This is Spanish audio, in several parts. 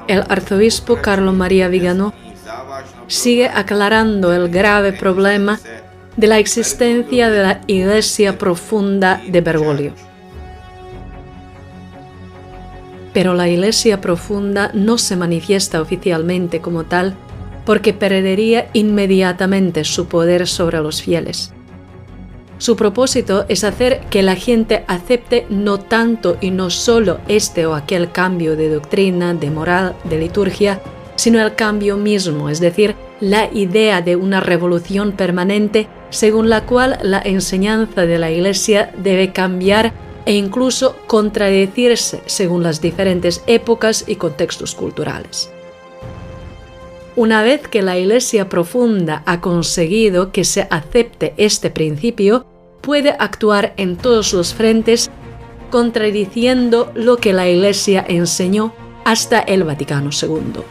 el arzobispo Carlo Maria Vigano sigue aclarando el grave problema de la existencia de la Iglesia profunda de Bergoglio. Pero la Iglesia profunda no se manifiesta oficialmente como tal porque perdería inmediatamente su poder sobre los fieles. Su propósito es hacer que la gente acepte no tanto y no solo este o aquel cambio de doctrina, de moral, de liturgia, sino el cambio mismo, es decir, la idea de una revolución permanente según la cual la enseñanza de la Iglesia debe cambiar e incluso contradecirse según las diferentes épocas y contextos culturales. Una vez que la Iglesia profunda ha conseguido que se acepte este principio, puede actuar en todos los frentes contradiciendo lo que la Iglesia enseñó hasta el Vaticano II.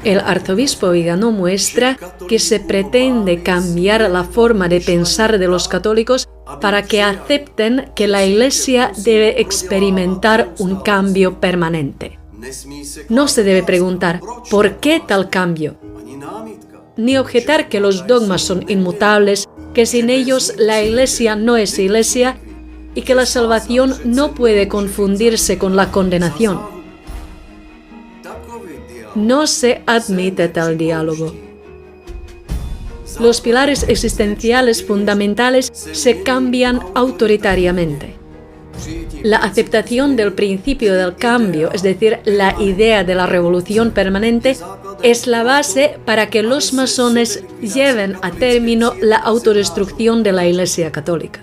El arzobispo Vigano muestra que se pretende cambiar la forma de pensar de los católicos para que acepten que la Iglesia debe experimentar un cambio permanente. No se debe preguntar ¿por qué tal cambio? Ni objetar que los dogmas son inmutables, que sin ellos la Iglesia no es Iglesia y que la salvación no puede confundirse con la condenación. No se admite tal diálogo. Los pilares existenciales fundamentales se cambian autoritariamente. La aceptación del principio del cambio, es decir, la idea de la revolución permanente, es la base para que los masones lleven a término la autodestrucción de la Iglesia católica.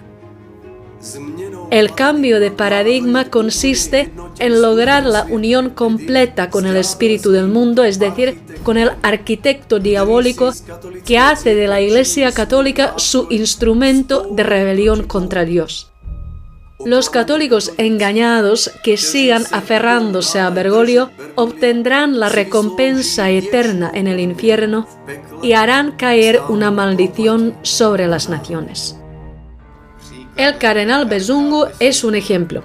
El cambio de paradigma consiste en lograr la unión completa con el espíritu del mundo, es decir, con el arquitecto diabólico que hace de la Iglesia católica su instrumento de rebelión contra Dios. Los católicos engañados que sigan aferrándose a Bergoglio obtendrán la recompensa eterna en el infierno y harán caer una maldición sobre las naciones. El cardenal Besungu es un ejemplo.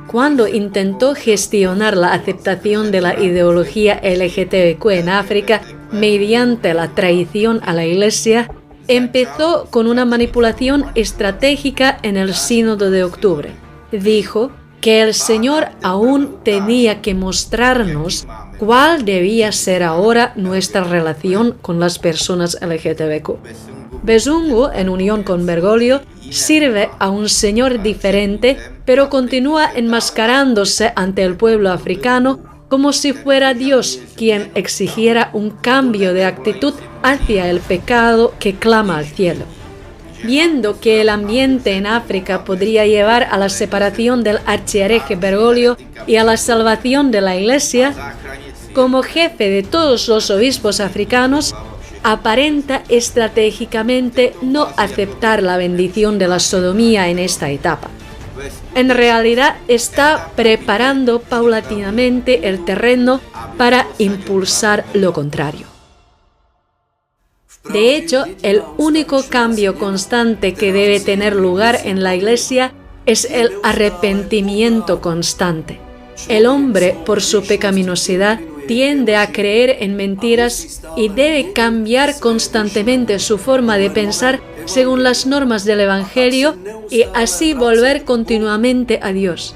Cuando intentó gestionar la aceptación de la ideología LGTBQ en África mediante la traición a la Iglesia, empezó con una manipulación estratégica en el Sínodo de octubre. Dijo que el Señor aún tenía que mostrarnos cuál debía ser ahora nuestra relación con las personas LGTBQ. Besungu, en unión con Bergoglio, sirve a un Señor diferente, pero continúa enmascarándose ante el pueblo africano como si fuera Dios quien exigiera un cambio de actitud hacia el pecado que clama al cielo. Viendo que el ambiente en África podría llevar a la separación del archihereje Bergoglio y a la salvación de la Iglesia, como jefe de todos los obispos africanos, aparenta estratégicamente no aceptar la bendición de la sodomía en esta etapa. En realidad está preparando paulatinamente el terreno para impulsar lo contrario. De hecho, el único cambio constante que debe tener lugar en la Iglesia es el arrepentimiento constante. El hombre, por su pecaminosidad, tiende a creer en mentiras y debe cambiar constantemente su forma de pensar según las normas del Evangelio y así volver continuamente a Dios.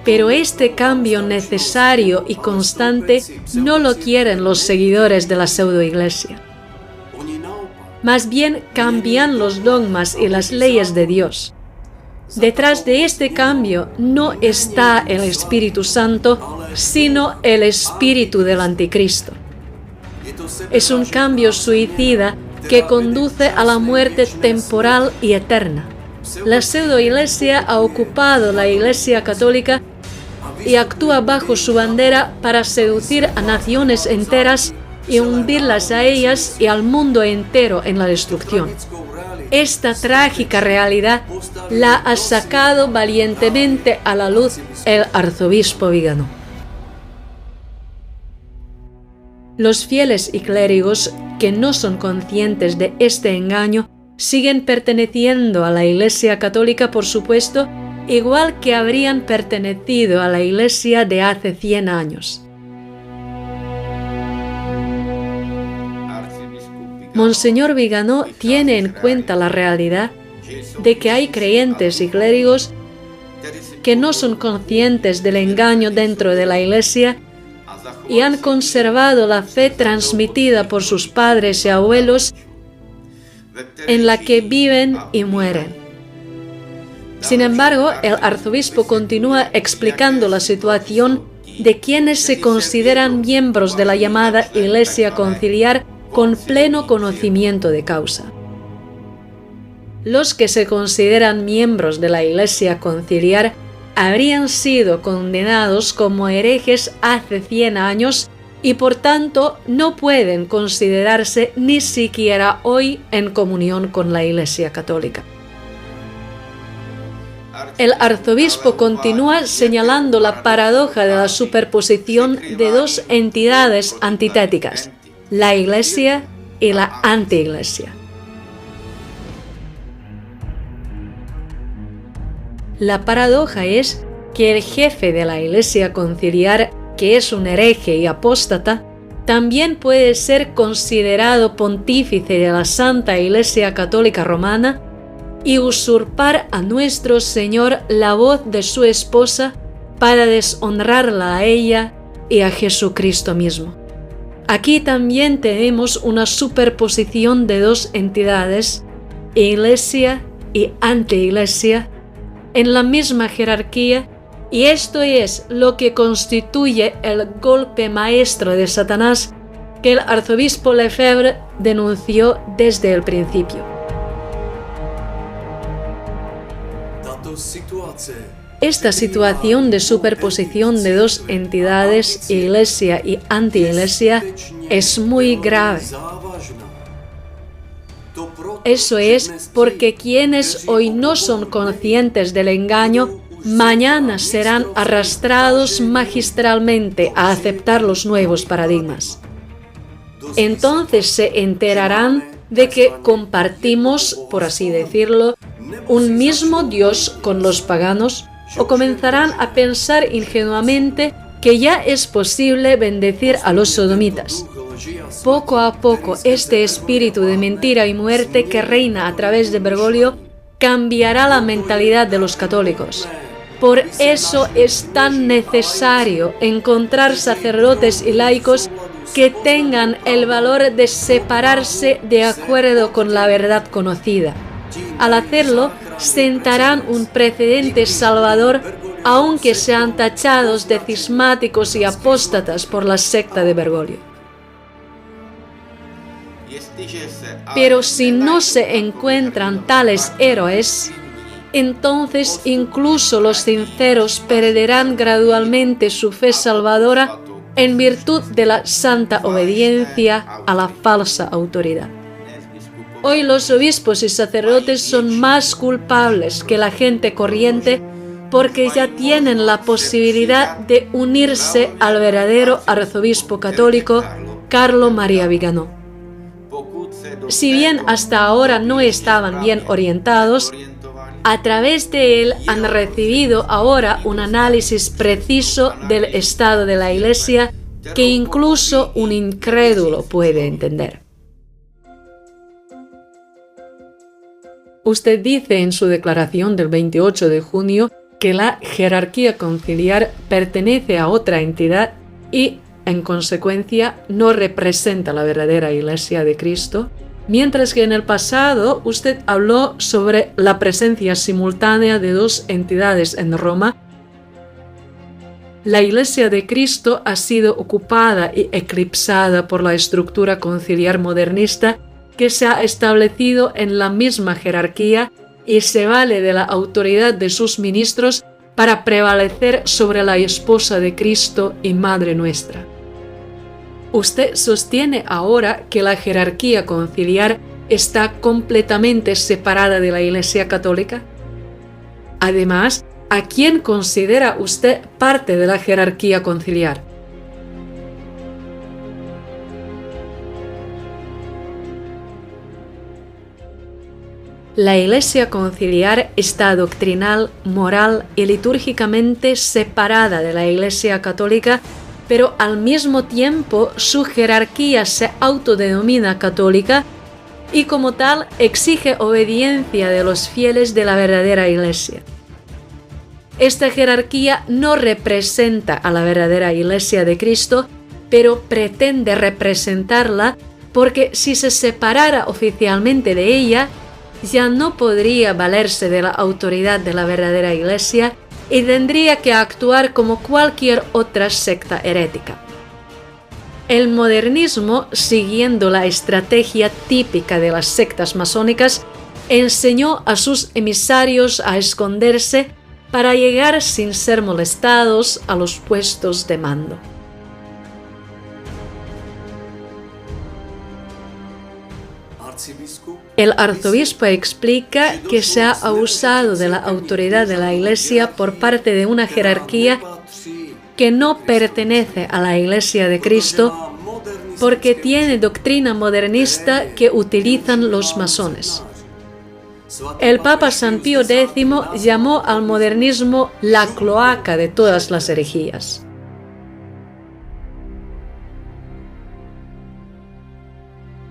Pero este cambio necesario y constante no lo quieren los seguidores de la pseudoiglesia. Más bien cambian los dogmas y las leyes de Dios. Detrás de este cambio no está el Espíritu Santo, sino el espíritu del anticristo. Es un cambio suicida que conduce a la muerte temporal y eterna. La pseudoiglesia ha ocupado la Iglesia católica y actúa bajo su bandera para seducir a naciones enteras y hundirlas a ellas y al mundo entero en la destrucción. Esta trágica realidad la ha sacado valientemente a la luz el arzobispo Vigano. Los fieles y clérigos que no son conscientes de este engaño siguen perteneciendo a la Iglesia Católica, por supuesto, igual que habrían pertenecido a la Iglesia de hace 100 años. Monseñor Viganò tiene en cuenta la realidad de que hay creyentes y clérigos que no son conscientes del engaño dentro de la Iglesia y han conservado la fe transmitida por sus padres y abuelos en la que viven y mueren. Sin embargo, el arzobispo continúa explicando la situación de quienes se consideran miembros de la llamada Iglesia Conciliar con pleno conocimiento de causa. Los que se consideran miembros de la Iglesia Conciliar habrían sido condenados como herejes hace 100 años y por tanto no pueden considerarse ni siquiera hoy en comunión con la Iglesia Católica. El arzobispo continúa señalando la paradoja de la superposición de dos entidades antitéticas, la Iglesia y la antiiglesia. La paradoja es que el jefe de la Iglesia Conciliar, que es un hereje y apóstata, también puede ser considerado pontífice de la Santa Iglesia Católica Romana y usurpar a nuestro Señor la voz de su esposa para deshonrarla a ella y a Jesucristo mismo. Aquí también tenemos una superposición de dos entidades, Iglesia y antiiglesia, en la misma jerarquía, y esto es lo que constituye el golpe maestro de Satanás que el arzobispo Lefebvre denunció desde el principio. Esta situación de superposición de dos entidades, Iglesia y antiiglesia, es muy grave. Eso es porque quienes hoy no son conscientes del engaño, mañana serán arrastrados magistralmente a aceptar los nuevos paradigmas. Entonces se enterarán de que compartimos, por así decirlo, un mismo Dios con los paganos, o comenzarán a pensar ingenuamente que ya es posible bendecir a los sodomitas. Poco a poco, este espíritu de mentira y muerte que reina a través de Bergoglio cambiará la mentalidad de los católicos. Por eso es tan necesario encontrar sacerdotes y laicos que tengan el valor de separarse de acuerdo con la verdad conocida. Al hacerlo, sentarán un precedente salvador, aunque sean tachados de cismáticos y apóstatas por la secta de Bergoglio. Pero si no se encuentran tales héroes, entonces incluso los sinceros perderán gradualmente su fe salvadora en virtud de la santa obediencia a la falsa autoridad. Hoy los obispos y sacerdotes son más culpables que la gente corriente porque ya tienen la posibilidad de unirse al verdadero arzobispo católico, Carlo Maria Viganò. Si bien hasta ahora no estaban bien orientados, a través de él han recibido ahora un análisis preciso del estado de la Iglesia que incluso un incrédulo puede entender. Usted dice en su declaración del 28 de junio que la jerarquía conciliar pertenece a otra entidad y, en consecuencia, no representa la verdadera Iglesia de Cristo, mientras que en el pasado usted habló sobre la presencia simultánea de dos entidades en Roma. La Iglesia de Cristo ha sido ocupada y eclipsada por la estructura conciliar modernista que se ha establecido en la misma jerarquía y se vale de la autoridad de sus ministros para prevalecer sobre la esposa de Cristo y Madre nuestra. ¿Usted sostiene ahora que la jerarquía conciliar está completamente separada de la Iglesia Católica? Además, ¿a quién considera usted parte de la jerarquía conciliar? La Iglesia conciliar está doctrinal, moral y litúrgicamente separada de la Iglesia católica, pero al mismo tiempo su jerarquía se autodenomina católica y como tal exige obediencia de los fieles de la verdadera Iglesia. Esta jerarquía no representa a la verdadera Iglesia de Cristo, pero pretende representarla porque si se separara oficialmente de ella, ya no podría valerse de la autoridad de la verdadera Iglesia y tendría que actuar como cualquier otra secta herética. El modernismo, siguiendo la estrategia típica de las sectas masónicas, enseñó a sus emisarios a esconderse para llegar sin ser molestados a los puestos de mando. El arzobispo explica que se ha abusado de la autoridad de la Iglesia por parte de una jerarquía que no pertenece a la Iglesia de Cristo porque tiene doctrina modernista que utilizan los masones. El Papa San Pío X llamó al modernismo la cloaca de todas las herejías.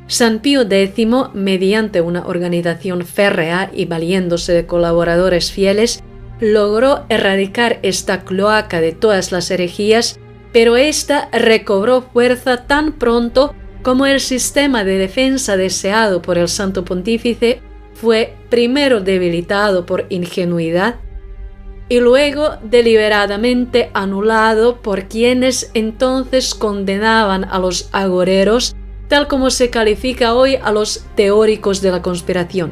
San Pío X, mediante una organización férrea y valiéndose de colaboradores fieles, logró erradicar esta cloaca de todas las herejías, pero ésta recobró fuerza tan pronto como el sistema de defensa deseado por el Santo Pontífice fue primero debilitado por ingenuidad y luego deliberadamente anulado por quienes entonces condenaban a los agoreros, tal como se califica hoy a los teóricos de la conspiración.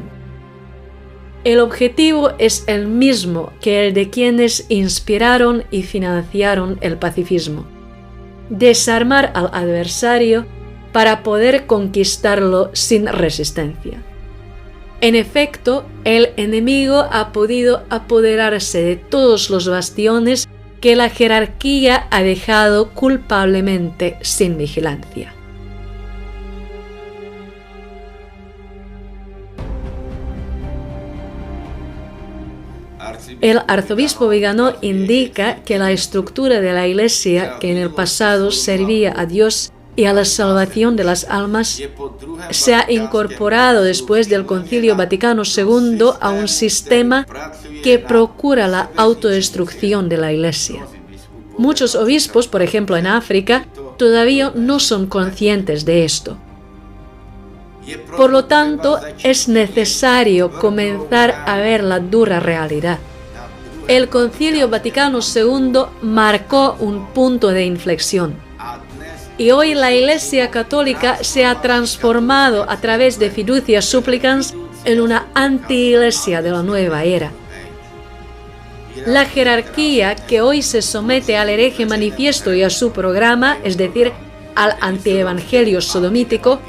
El objetivo es el mismo que el de quienes inspiraron y financiaron el pacifismo: desarmar al adversario para poder conquistarlo sin resistencia. En efecto, el enemigo ha podido apoderarse de todos los bastiones que la jerarquía ha dejado culpablemente sin vigilancia. El arzobispo Viganò indica que la estructura de la Iglesia, que en el pasado servía a Dios y a la salvación de las almas, se ha incorporado después del Concilio Vaticano II a un sistema que procura la autodestrucción de la Iglesia. Muchos obispos, por ejemplo en África, todavía no son conscientes de esto. Por lo tanto, es necesario comenzar a ver la dura realidad. El Concilio Vaticano II marcó un punto de inflexión. Y hoy la Iglesia Católica se ha transformado a través de Fiducia Supplicans en una anti-iglesia de la nueva era. La jerarquía que hoy se somete al hereje manifiesto y a su programa, es decir, al antievangelio sodomítico,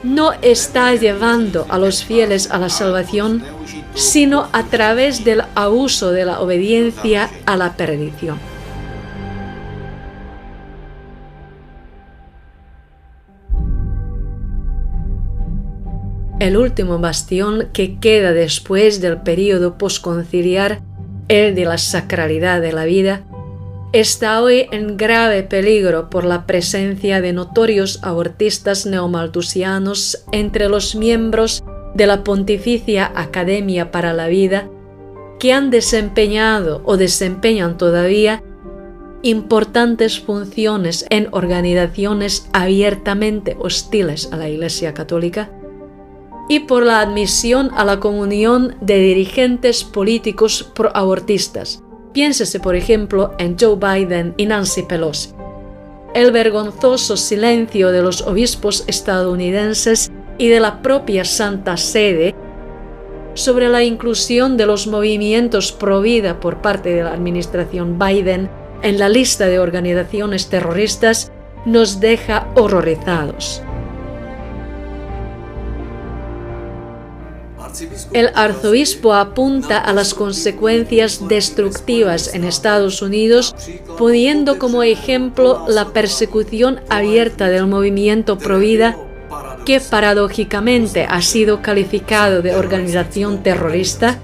no está llevando a los fieles a la salvación, sino a través del abuso de la obediencia a la perdición. El último bastión que queda después del período posconciliar, el de la sacralidad de la vida, está hoy en grave peligro por la presencia de notorios abortistas neomalthusianos entre los miembros de la Pontificia Academia para la Vida, que han desempeñado o desempeñan todavía importantes funciones en organizaciones abiertamente hostiles a la Iglesia Católica, y por la admisión a la comunión de dirigentes políticos proabortistas. Piénsese, por ejemplo, en Joe Biden y Nancy Pelosi. El vergonzoso silencio de los obispos estadounidenses y de la propia Santa Sede sobre la inclusión de los movimientos pro vida por parte de la administración Biden en la lista de organizaciones terroristas nos deja horrorizados. El arzobispo apunta a las consecuencias destructivas en Estados Unidos, poniendo como ejemplo la persecución abierta del movimiento pro vida que paradójicamente ha sido calificado de organización terrorista,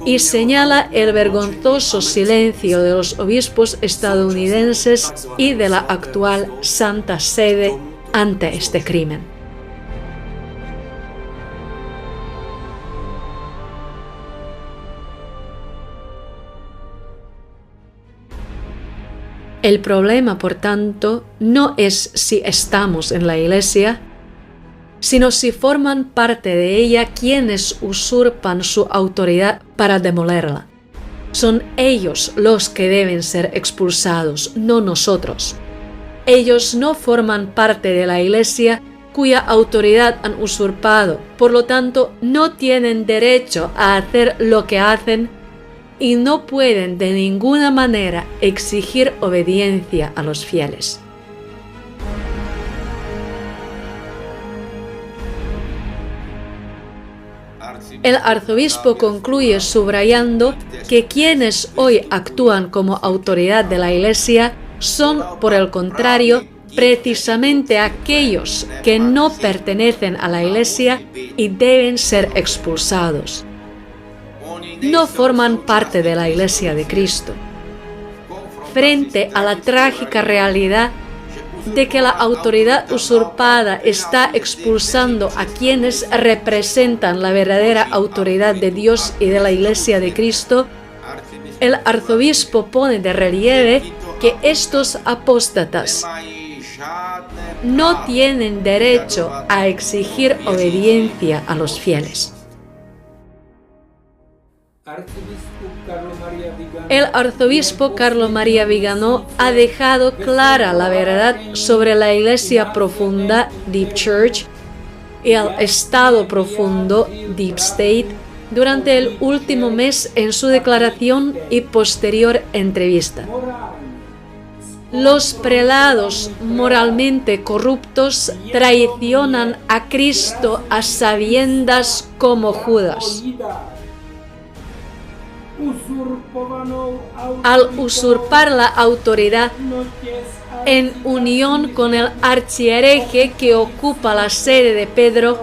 y señala el vergonzoso silencio de los obispos estadounidenses y de la actual Santa Sede ante este crimen. El problema, por tanto, no es si estamos en la Iglesia, sino si forman parte de ella quienes usurpan su autoridad para demolerla. Son ellos los que deben ser expulsados, no nosotros. Ellos no forman parte de la Iglesia cuya autoridad han usurpado, por lo tanto no tienen derecho a hacer lo que hacen y no pueden de ninguna manera exigir obediencia a los fieles. El arzobispo concluye subrayando que quienes hoy actúan como autoridad de la Iglesia son, por el contrario, precisamente aquellos que no pertenecen a la Iglesia y deben ser expulsados. No forman parte de la Iglesia de Cristo. Frente a la trágica realidad de que la autoridad usurpada está expulsando a quienes representan la verdadera autoridad de Dios y de la Iglesia de Cristo, el arzobispo pone de relieve que estos apóstatas no tienen derecho a exigir obediencia a los fieles. El arzobispo Carlo Maria Vigano ha dejado clara la verdad sobre la Iglesia profunda, Deep Church, y el Estado profundo, Deep State, durante el último mes en su declaración y posterior entrevista. Los prelados moralmente corruptos traicionan a Cristo a sabiendas como Judas. Al usurpar la autoridad en unión con el archihereje que ocupa la sede de Pedro,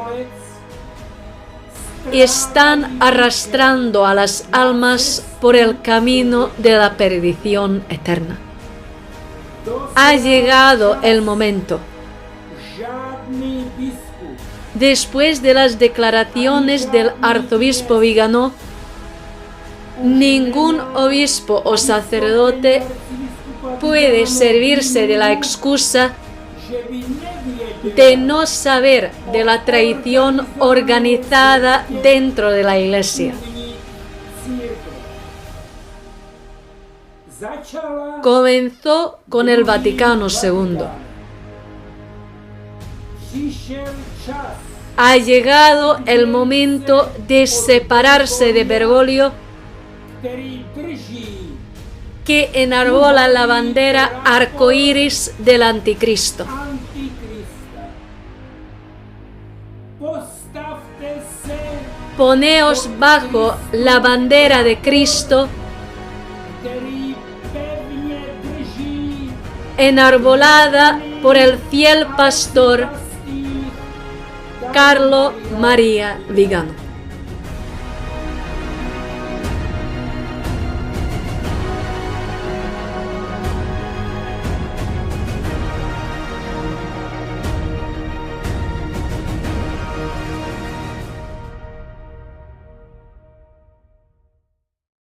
están arrastrando a las almas por el camino de la perdición eterna. Ha llegado el momento. Después de las declaraciones del arzobispo Vigano, ningún obispo o sacerdote puede servirse de la excusa de no saber de la traición organizada dentro de la Iglesia. Comenzó con el Vaticano II. Ha llegado el momento de separarse de Bergoglio, que enarbola la bandera arcoíris del anticristo. Poneos bajo la bandera de Cristo, enarbolada por el fiel pastor Carlo Maria Vigano.